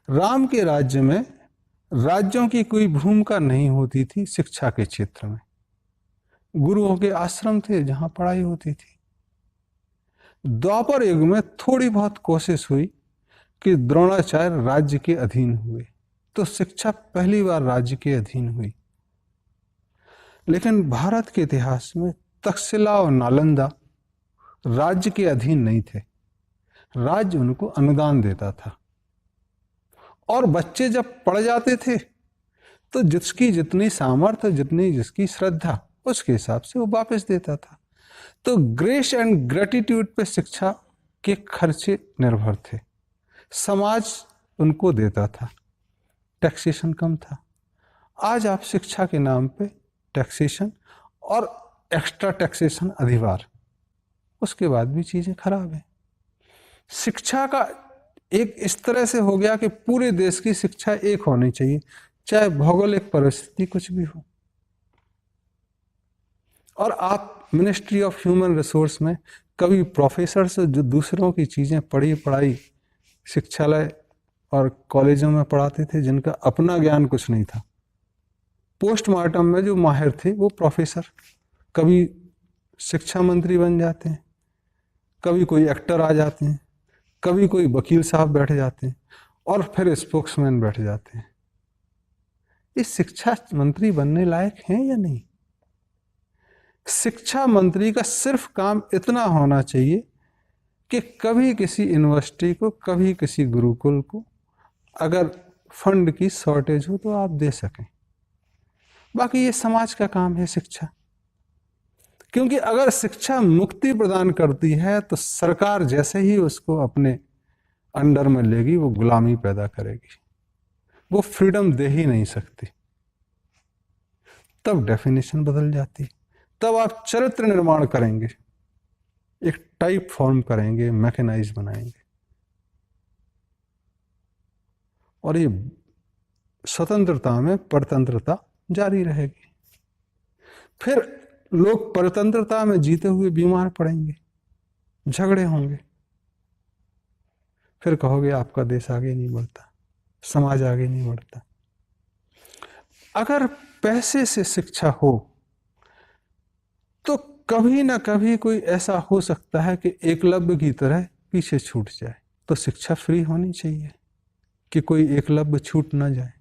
राम के राज्य में राज्यों की कोई भूमिका नहीं होती थी शिक्षा के क्षेत्र में। गुरुओं के आश्रम थे जहां पढ़ाई होती थी। द्वापर युग में थोड़ी बहुत कोशिश हुई कि द्रोणाचार्य राज्य के अधीन हुए, तो शिक्षा पहली बार राज्य के अधीन हुई। लेकिन भारत के इतिहास में तक्षशिला और नालंदा राज्य के अधीन नहीं थे। राज्य उनको अनुदान देता था और बच्चे जब पढ़ जाते थे तो जिसकी जितनी सामर्थ्य, जितनी जिसकी श्रद्धा, उसके हिसाब से वो वापस देता था। तो ग्रेस एंड ग्रेटिट्यूड पे शिक्षा के खर्चे निर्भर थे। समाज उनको देता था, टैक्सेशन कम था। आज आप शिक्षा के नाम पे टैक्सेशन और एक्स्ट्रा टैक्सेशन अधिभार, उसके बाद भी चीजें खराब है। शिक्षा का एक इस तरह से हो गया कि पूरे देश की शिक्षा एक होनी चाहिए, चाहे भौगोलिक परिस्थिति कुछ भी हो। और आप मिनिस्ट्री ऑफ ह्यूमन रिसोर्स में कभी प्रोफेसर से जो दूसरों की चीजें पढ़ाई शिक्षालय और कॉलेजों में पढ़ाते थे, जिनका अपना ज्ञान कुछ नहीं था। पोस्टमार्टम में जो माहिर थे वो प्रोफेसर कभी शिक्षा मंत्री बन जाते हैं, कभी कोई एक्टर आ जाते हैं, कभी कोई वकील साहब बैठ जाते हैं और फिर स्पोक्समैन बैठ जाते हैं। इस शिक्षा मंत्री बनने लायक हैं या नहीं? शिक्षा मंत्री का सिर्फ काम इतना होना चाहिए कि कभी किसी यूनिवर्सिटी को, कभी किसी गुरुकुल को अगर फंड की शॉर्टेज हो तो आप दे सकें। बाकी ये समाज का काम है शिक्षा। क्योंकि अगर शिक्षा मुक्ति प्रदान करती है तो सरकार जैसे ही उसको अपने अंडर में लेगी वो गुलामी पैदा करेगी, वो फ्रीडम दे ही नहीं सकती। तब डेफिनेशन बदल जाती, तब आप चरित्र निर्माण करेंगे, एक टाइप फॉर्म करेंगे, मैकेनाइज बनाएंगे, और ये स्वतंत्रता में परतंत्रता जारी रहेगी। फिर लोग परतंत्रता में जीते हुए बीमार पड़ेंगे, झगड़े होंगे, फिर कहोगे आपका देश आगे नहीं बढ़ता, समाज आगे नहीं बढ़ता। अगर पैसे से शिक्षा हो तो कभी ना कभी कोई ऐसा हो सकता है कि एकलव्य की तरह पीछे छूट जाए। तो शिक्षा फ्री होनी चाहिए कि कोई एकलव्य छूट ना जाए।